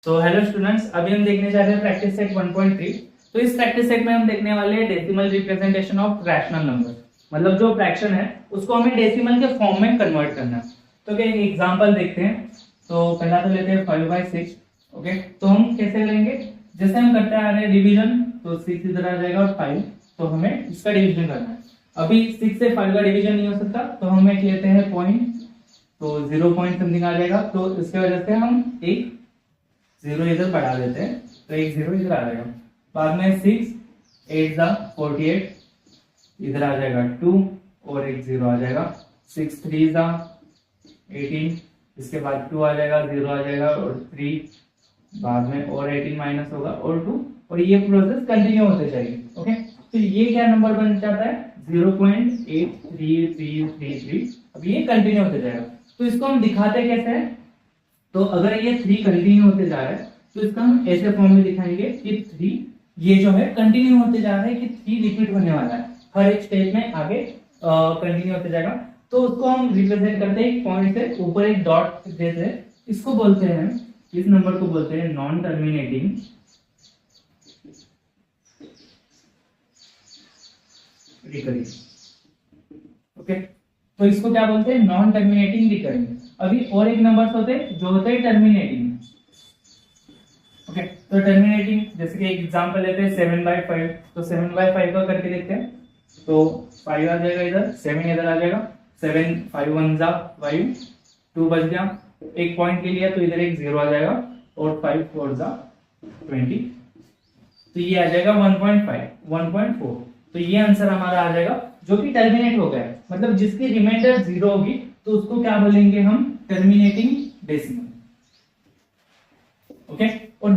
तो hello students, अभी हम देखने जा रहे हैं प्रैक्टिस सेट 1.3। तो इस प्रैक्टिस सेट में हम देखने वाले हैं decimal representation of rational number. मतलब जो फ्रैक्शन है उसको हमें डेसिमल के फॉर्म में कन्वर्ट करना है। तो क्या एक एग्जांपल देखते हैं। तो पहला तो लेते हैं 5/6। ओके, तो हम कैसे करेंगे, जैसे हम करते आ रहे हैं डिवीजन, तो 6 इधर आ जाएगा और 5, तो हमें इसका डिवीजन करना है। अभी 6 से 5 का डिवीजन नहीं हो सकता, तो हम एक लेते हैं पॉइंट, तो 0 पॉइंट समथिंग आ जाएगा। तो इसके वजह से हम एक जीरो इधर बढ़ा देते हैं, तो एक जीरो इधर आ जाएगा। बाद में 6 8 48, इधर आ जाएगा 2 और एक जीरो आ जाएगा। 6 3 18, इसके बाद 2 आ जाएगा, 0 आ जाएगा और 3, बाद में और 18 माइनस होगा और 2, और ये प्रोसेस कंटिन्यू होते जाएगी। ओके, तो ये क्या नंबर बन जाता है 0.83333। अब ये कंटिन्यू होते जाएगा। तो इसको हम दिखाते कैसे हैं, तो अगर ये 3 कंटिन्यू होते जा रहा है तो इसका हम ऐसे फॉर्म में दिखाएंगे कि 3 ये जो है कंटिन्यू होते जा रहा है, कि 3 रिपीट होने वाला है हर एक स्टेज में, आगे कंटिन्यू होते जाएगा। तो उसको हम रिप्रेजेंट करते हैं एक पॉइंट से, ऊपर एक डॉट देते हैं। इसको बोलते हैं, इस नंबर को बोलते हैं नॉन टर्मिनेटिंग रिकरिंग। ओके, तो इसको क्या बोलते हैं, नॉन टर्मिनेटिंग रिकरिंग। अभी और एक नंबर्स होते हैं जो होते हैं टर्मिनेटिंग। ओके, तो टर्मिनेटिंग, जैसे कि एक एग्जांपल लेते हैं 7/5। तो 7/5 का करके देखते हैं। तो 5 आ जाएगा इधर, 7 इधर आ जाएगा। 7 5 1 5, 2 बच गया, एक पॉइंट के लिए तो इधर एक जीरो आ जाएगा, और 5 4 20, तो ये आ जाएगा 1.5 1.4। तो ये आंसर हमारा आ जाएगा जो कि टर्मिनेट हो गया है, मतलब जिसकी रिमाइंडर जीरो होगी तो उसको क्या बोलेंगे हम, टर्मिनेटिंग डेसिमल। ओके, और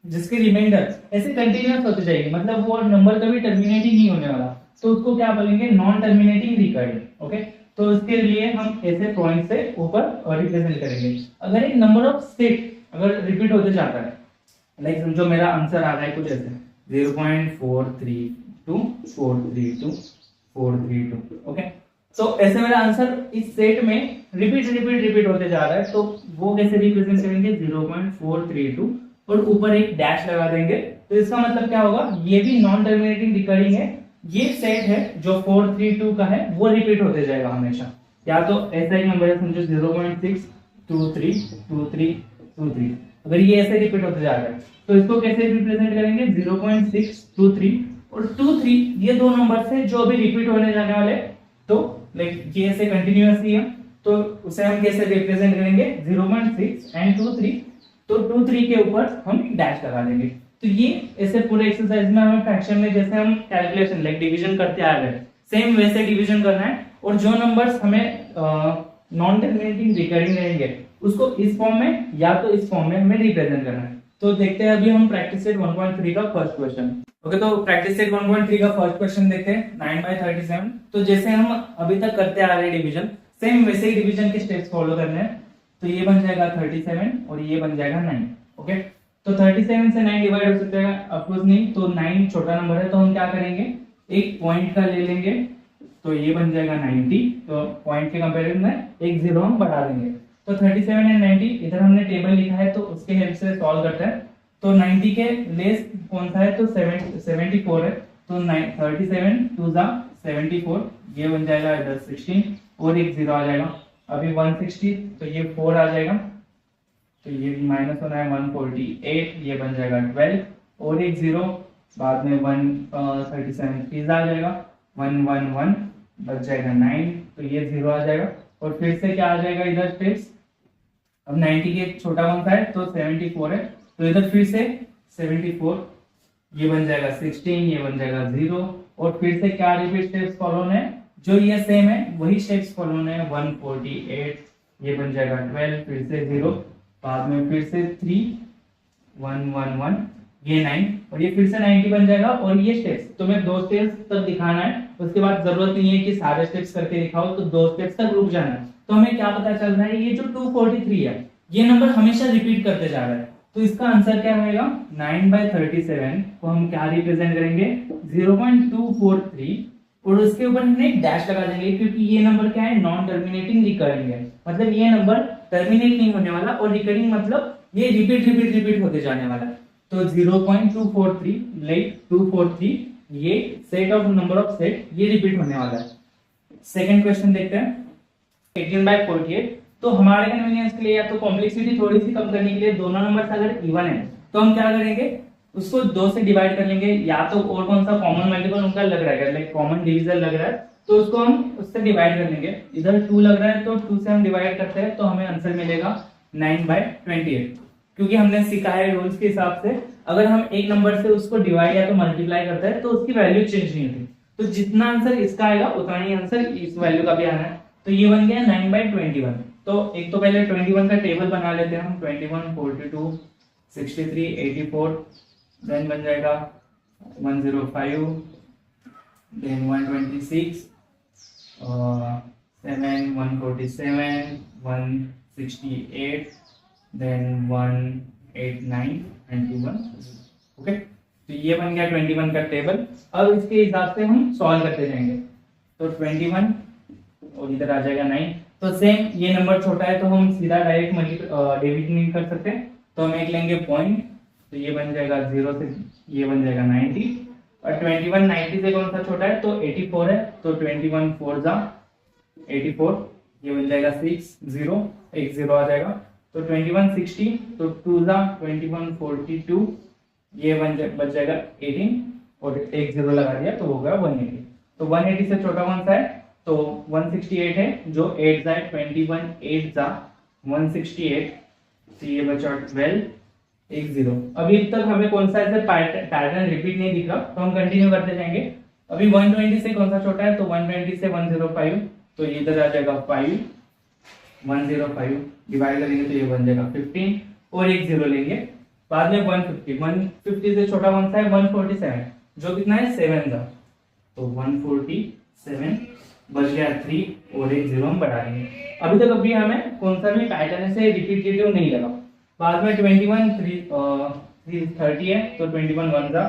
जिसकी रिमाइंडर ऐसे कंटिन्यूअस होते जाएगी, मतलब वो नंबर कभी टर्मिनेटिंग नहीं होने वाला, तो उसको क्या बोलेंगे, नॉन टर्मिनेटिंग रिकरिंग। ओके, तो इसके लिए हम ऐसे पॉइंट से ऊपर रिप्रेजेंट करेंगे। अगर एक नंबर ऑफ स्टेट अगर रिपीट होते जाता है, लाइक समझो मेरा आंसर आ रहा है कुछ ऐसे 0.432 ओके, तो ऐसे मेरा आंसर इस सेट में रिपीट होते जा रहा है, तो वो कैसे रिप्रेजेंट करेंगे, 0.432 और ऊपर एक डैश लगा देंगे। तो इसका मतलब क्या होगा, ये भी नॉन टर्मिनेटिंग रिकरिंग है। ये सेट है जो 432 का है, वो रिपीट होते जाएगा हमेशा। या तो ऐसा एक नंबर है, समझो 0.6232323। अगर ये ऐसे रिपीट होते जा रहा है तो इसको कैसे रिप्रेजेंट करेंगे, 0.623 और 23, ये दो नंबर है जो अभी रिपीट होने जाने वाले। तो लाइक ये ऐसे कंटिन्यूअसली है, तो उसे हम कैसे रिप्रेजेंट करेंगे, 0.6 एंड 23, तो 23 के ऊपर हम डैश लगा देंगे। तो ये ऐसे पूरे एक्सरसाइज में हमें फ्रैक्शन में जैसे हम कैलकुलेशन लाइक डिवीजन करते आ रहे हैं, सेम वैसे डिवीजन करना है। और जो नंबर्स हमें नॉन टर्मिनेटिंग रिकरिंग रहेंगे उसको इस फॉर्म में या तो इस फॉर्म में हमें रिप्रेजेंट करना है। तो देखते हैं अभी हम प्रैक्टिस सेट 1.3 का फर्स्ट क्वेश्चन। ओके, तो प्रैक्टिस सेट 1.3 का फर्स्ट क्वेश्चन देखते हैं, 9/37। तो जैसे हम अभी तक करते आ रहे हैं डिवीजन, सेम वैसे ही डिवीजन के स्टेप्स फॉलो करने हैं। तो ये बन जाएगा 37 और ये बन जाएगा 9। ओके, तो 37 से 9 डिवाइड हो सकता है, ऑफकोर्स नहीं, तो 9 छोटा नंबर है, तो हम क्या करेंगे, एक पॉइंट का ले लेंगे, तो ये बन जाएगा 90। तो पॉइंट के कंपैरिजन में एक जीरो हम बढ़ा देंगे। तो 37 एंड 90 इधर हमने टेबल लिखा है, तो उसके हेल्प से सॉल्व करते हैं। तो 90 के लेस कौन सा है, तो 74 है। तो 37 2 74, ये बन जाएगा इधर 16 और एक जीरो आ जाएगा। अभी 160, तो ये 4 आ जाएगा, तो ये माइनस होना है 148, ये बन जाएगा 12 और एक जीरो, बाद में 137 3 आ जाएगा, 111 बच जाएगा 9, तो ये जीरो आ जाएगा। और फिर से क्या आ जाएगा इधर स्टेप्स, अब 90 के छोटा कौन सा है, तो 74 है, तो इधर फिर से 74, ये बन जाएगा 16, ये बन जाएगा 0, और फिर से क्या रिपीट स्टेप्स फॉलो होने हैं, जो ये सेम है वही स्टेप्स फॉलो होने हैं। 148, ये बन जाएगा 12, फिर से 0, बाद में फिर से 3 111, ये 9, और ये फिर से 90 बन जाएगा। और ये स्टेप्स तुम्हें 2 स्टेप्स तक दिखाना है, उसके बाद जरूरत नहीं है कि सारे स्टेप्स करके दिखाओ, तो 2 स्टेप्स तक रुक जाना है। तो हमें क्या पता चल रहा है, ये जो 243 है ये नंबर हमेशा रिपीट करते जा रहा है। तो इसका आंसर क्या रहेगा, 9/37 को हम क्या रिप्रेजेंट करेंगे, 0.243, और उसके ऊपर हमने एक डैश लगा देंगे, क्योंकि ये नंबर क्या है, नॉन टर्मिनेटिंग रिकरिंग है, मतलब ये नंबर टर्मिनेट नहीं होने वाला। और रिकरिंग मतलब ये रिपीट होते जाने वाला है। तो 0.243 लाइक 243 ये set of number of set ये रिपीट होने वाला है। सेकंड क्वेश्चन देखते हैं 18/48। तो हमारे कन्वीनियंस के लिए या तो कॉम्प्लेक्सिटी थोड़ी सी कम करने के लिए दोनों नंबर्स अगर इवन है तो हम क्या करेंगे, उसको 2 से डिवाइड कर लेंगे, या तो और कौन सा कॉमन मल्टीपल उनका लग रहा है, लाइक कॉमन डिवीजर लग रहा है तो उसको हम उससे डिवाइड कर लेंगे। इधर 2 लग रहा है तो 2 से हम डिवाइड करते हैं तो हमें आंसर मिलेगा 9/28। क्योंकि हमने सीखा है रूल्स के हिसाब से अगर हम एक नंबर से उसको डिवाइड या तो मल्टीप्लाई करते हैं तो उसकी वैल्यू चेंज नहीं होती, तो जितना आंसर इसका आएगा उतना ही आंसर इस वैल्यू का भी आना है। तो ये बन गया 9/21। तो एक तो पहले 21 का टेबल बना लेते हैं हम, 21, 42, 63, 84, देन बन जाएगा 105, देन 126, 7, 147, 168, देन 189 एंड 21। ओके, तो ये बन गया 21 का टेबल। अब इसके हिसाब से हम सॉल्व करते जाएंगे। तो 21 और इधर आ जाएगा 9। तो सेम ये नंबर छोटा है तो हम सीधा डायरेक्ट डिविजन नहीं कर सकते, तो हम एक लेंगे पॉइंट, तो ये बन जाएगा 0 से ये बन जाएगा 90, और 21 90 से कौन सा छोटा है तो 84 है, तो 21 4 जा 84, ये बन जाएगा 6 0 एक 0 आ जाएगा। तो 21 60, तो 2 जा 21 42, ये बच जाएगा 18 और एक 0 लगा दिया तो हो गया 180। तो 180 से छोटा कौन सा है तो 168 है, जो 8 जा 21 8 जा 168, तो ये बचा 12 एक 0। अभी तक हमें कौन सा ऐसे पैटर्न रिपीट नहीं दिख रहा तो हम कंटिन्यू करते जाएंगे। अभी 120 से कौन सा छोटा है तो 120 से 105, तो ये इधर आ जाएगा 5, 105 डिवाइड करेंगे तो ये बन जाएगा 15 और एक 0 लेंगे। बाद में 150 से छोटा कौन सा है 147, जो कितना है 7 था, तो 147 बच गया 3 और एक 0 हम बढ़ा देंगे। अभी तक अभी हमें कौन सा भी पैटर्न से रिपीटेटिव नहीं लगा। बाद में 21 330 है, तो 21 1 जा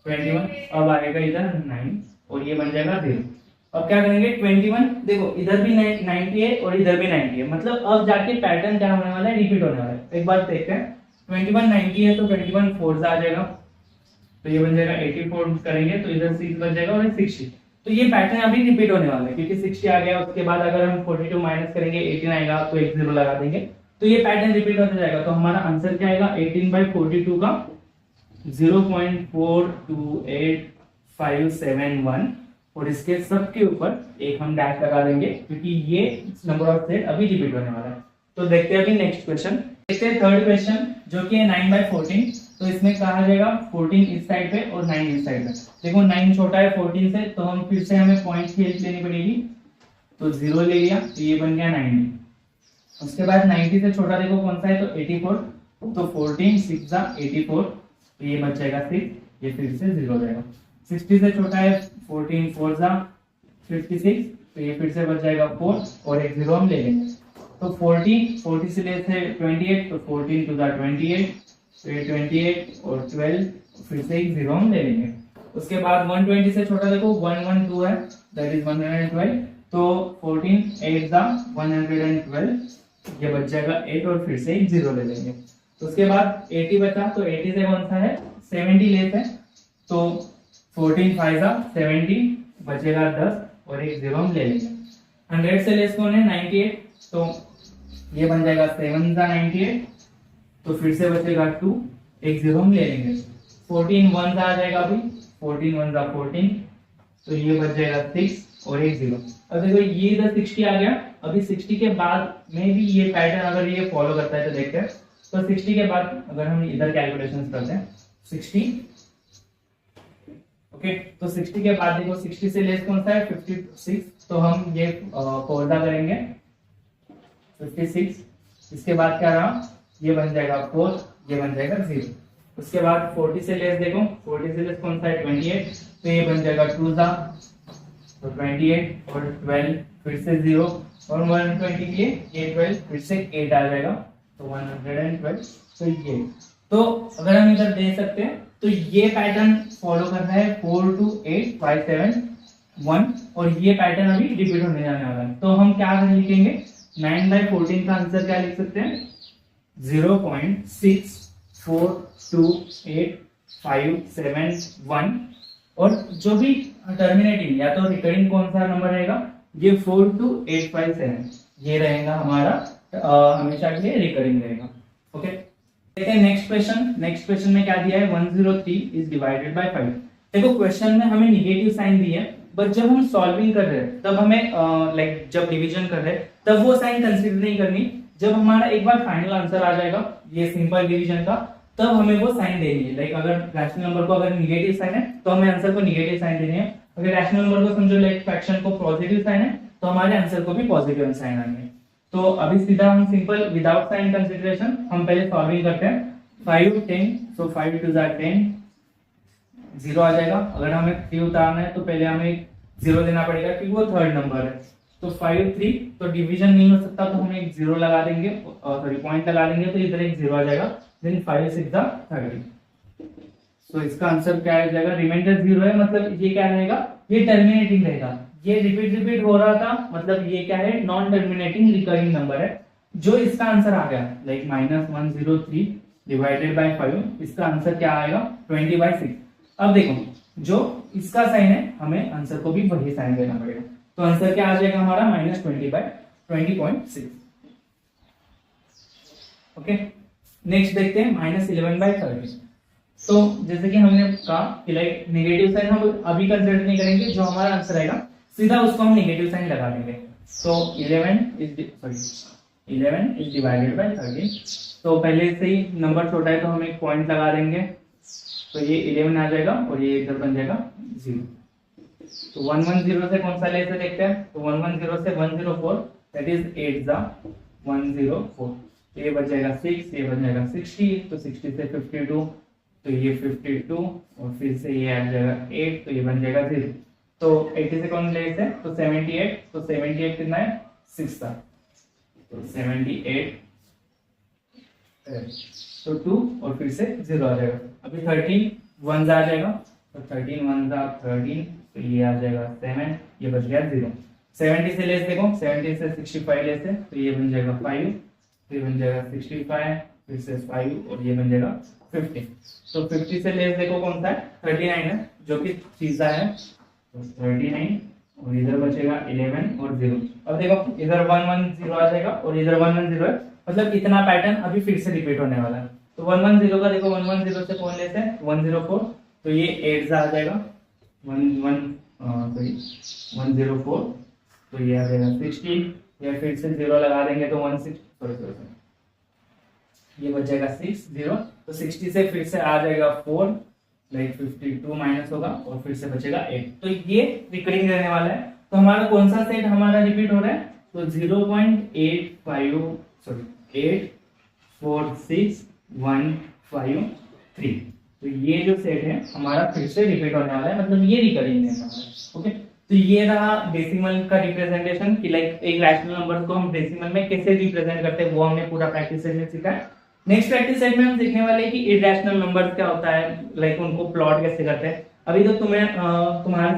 21, अब आएगा इधर 9 और ये बन जाएगा 0। अब क्या करेंगे 21, देखो इधर भी 90 है और इधर भी 90 है, मतलब अब जाके पैटर्न क्या होने वाला है रिपीट होने वाला है। एक बार देखते हैं 21 90 है तो 21 4 आ जाएगा, तो ये बन जाएगा 84 करेंगे तो इधर 6 बच जाएगा और 60। तो ये पैटर्न अभी रिपीट होने वाला है क्योंकि 60 आ गया, उसके बाद अगर हम 42 माइनस करेंगे 18 आएगा तो एक 0 लगा देंगे, तो ये पैटर्न रिपीट होता जाएगा। तो हमारा आंसर क्या आएगा 18/42 का 0.428571, और इसके सबके ऊपर एक हम डैश लगा देंगे क्योंकि ये नंबर ऑफ सेट अभी रिपीट होने वाला है। तो देखते हैं अभी नेक्स्ट क्वेश्चन, देखते हैं थर्ड क्वेश्चन जो कि है 9/14। तो इसमें कहा जाएगा 14 इस साइड पे और 9 इस साइड पे। देखो 9 छोटा है 14 से, तो हम फिर से हमें पॉइंट की हेल्प लेनी पड़ेगी, तो 0 ले लिया तो ये बन गया 90। उसके बाद 90 से छोटा देखो कौन सा है तो 84, तो 14 6 जा 84, तो ये बच जाएगा 6, ये फिर से 0 हो जाएगा। 60 से छोटा है 14 4 जा 56, तो ये फिर से बच जाएगा 4 और एक 0 हम ले लेंगे। तो 40 से लेते 28, तो 14 2 जा 28, तो ये 28 और 12 फिर से एक 0 हम ले लेंगे। उसके बाद 120 से छोटा देखो 112 है, दैट इज 112, तो 14 8 जा 112, ये बच जाएगा 8 और फिर से एक 0 ले लेंगे। तो उसके बाद 80 बचा, तो 80 से कौन सा है 70 लेते हैं, तो 14 5 जा 70, बचेगा 10 और एक 0 हम ले लेंगे। 100 से लेस कौन है 98, तो ये बन जाएगा 7 जा 98, तो फिर से बचेगा 2, एक 0 हम ले लेंगे। 14 1 जा आ जाएगा अभी, 14 1 जा 14, तो ये बच जाएगा 6 और एक 0। अब देखो ये इधर 60 आ गया, अभी 60 के बाद में भी ये पैटर्न अगर ये फॉलो करता है तो देखते हैं। तो 60 के बाद अगर हम इधर कैलकुलेशंस करते हैं 60, ओके, तो 60 के बाद देखो 60 से लेस कौन सा है 56, तो हम ये फोर्जा करेंगे 56। इसके बाद क्या रहा, ये बन जाएगा 4, ये बन जाएगा 0। उसके बाद 40 से लेस देखो, 40 से लेस कौन सा है 28, तो ये बन जाएगा 2 जा, तो 28 और 12 फिर से 0, और 120 के लिए ये 12 फिर से 8 आ जाएगा, तो 112। तो अगर हम इधर दे सकते हैं तो ये पैटर्न फॉलो कर रहा है 4 2 8 5 7 1, और ये पैटर्न अभी रिपीट होने जाने वाला है। तो हम क्या लिखेंगे 9/14 का आंसर क्या लिख सकते हैं 0.642857 और जो भी टर्मिनेटिंग या तो रिकरिंग कौन सा नंबर रहेगा, ये 42857 ये रहेगा हमारा हमेशा के लिए रिकरिंग रहेगा। ओके, देखते हैं नेक्स्ट क्वेश्चन। नेक्स्ट क्वेश्चन में क्या दिया है, 103 इज डिवाइडेड बाय 5। देखो क्वेश्चन में हमें निगेटिव साइन दी है, बट जब हम सॉल्विंग कर रहे हैं तब हमें लाइक जब डिवीजन कर रहे हैं तब वो साइन कंसीडर नहीं करनी। जब हमारा एक बार फाइनल आंसर आ जाएगा ये सिंपल डिवीजन का, तब हमें वो साइन देनी है। लाइक अगर रैशनल नंबर को अगर निगेटिव साइन है तो हमें आंसर को निगेटिव साइन देनी है। अगर रैशनल नंबर को समझो लाइक फ्रैक्शन को पॉजिटिव साइन है तो हमारे आंसर को भी पॉजिटिव साइन आएंगे। तो अभी सीधा हम सिंपल विदाउट साइन कंसीडरेशन हम पहले सॉल्विंग करते हैं। 5 10, सो 5 2 10, 0 आ जाएगा। अगर हमें 3 उतारना है तो पहले हमें 0 देना पड़ेगा क्योंकि वो थर्ड नंबर है। तो 5 3, तो डिवीजन नहीं हो सकता तो हम एक 0 लगा देंगे, सॉरी पॉइंट लगा देंगे, तो इधर एक 0 आ जाएगा। देन 5 6 30। सो इसका आंसर क्या आ जाएगा, रिमाइंडर 0 है, मतलब ये क्या रहेगा, ये टर्मिनेटिंग रहेगा। ये रिपीट हो रहा था, मतलब ये क्या है, नॉन टर्मिनेटिंग रिकरिंग नंबर है। जो इसका आंसर आ गया लाइक -103 डिवाइडेड बाय 5, इसका आंसर क्या आएगा 20/6। अब देखो जो इसका साइन है हमें आंसर को भी वही साइन देना पड़ेगा, तो आंसर क्या आ जाएगा हमारा -20/20.6। ओके, नेक्स्ट देखते हैं -11/30। तो जैसे कि हमने कहा कि लाइक नेगेटिव साइन हम अभी कंसीडर नहीं करेंगे, जो हमारा आंसर आएगा सीधा उसको हम नेगेटिव साइन लगा देंगे। तो 11 इज डिवाइडेड बाय 30। तो पहले से ही नंबर छोटा है तो हम एक पॉइंट लगा देंगे, तो ये 11 आ जाएगा और ये इधर बन जाएगा 0। तो 110 से कौन सा ले से देखते हैं, तो 110 से 104, दैट इज 8 ज़ा 104। ये बच जाएगा 6, ये बन जाएगा 60, तो 60 से 52, तो ये 52 और फिर से ये आ जाएगा 8, तो ये बन जाएगा 0। तो 80 से कौन ले से, तो 78, तो 78 कितना है 6 था, तो 78, तो 2 और फिर से 0 आ जाएगा। अभी 13 1 आ जाएगा, तो 13 1 13, तो ये आ जाएगा 7, ये बच गया 0। 70 से लेस देखो, 70 से 65 लेस है, तो ये बन जाएगा 5, ये बन जाएगा 65, फिर से 5 और ये बन जाएगा 50। तो 50 से लेस देखो कौन सा है, 39 है, जो कि सीधा है, तो 39 और इधर बचेगा 11 और 0। अब देखो इधर 1 1 0 आ जाएगा और इधर 1 1 0 है, मतलब इतना पैटर्न अभी फिर से रिपीट होने वाला है। तो 1 1 0 का देखो 1 1 0 से कौन लेते हैं 104, तो ये 8 आ जाएगा 104, तो ये आ जाएगा 60, या फिर से 0 लगा देंगे तो 16, सॉरी ये बच जाएगा 6 0। तो 60 से फिर से आ जाएगा 4, लाइक 52 माइनस होगा और फिर से बचेगा 8, तो ये रिकरिंग रहने वाला है। तो हमारा कौन सा सेट हमारा रिपीट हो रहा है, तो 0.84615 तो ये जो सेट है हमारा फिर से रिपीट होने वाला है, मतलब ये रिकरिंग रहने वाला है। ओके, तो ये रहा डेसिमल का रिप्रेजेंटेशन कि लाइक एक रैशनल नंबर को हम डेसिमल में कैसे रिप्रेजेंट करते हैं, वो हमने पूरा प्रैक्टिस सेट में सीखा है। नेक्स्ट प्रैक्टिस सेट में हम सीखने वाले हैं कि इरैशनल नंबर्स क्या होता है, लाइक उनको प्लॉट कैसे करते हैं। अभी तो तुम्हारे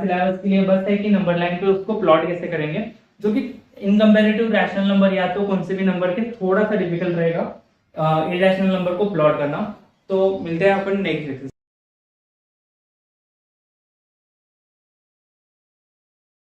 सिलेबस के लिए बस है कि नंबर लाइन पे उसको प्लॉट कैसे करेंगे, जो कि इन कंपैरेटिव रैशनल नंबर या तो कौन से भी नंबर के थोड़ा सा डिफिकल्ट रहेगा इरैशनल नंबर को प्लॉट करना। तो मिलते हैं अपन नेक्स्ट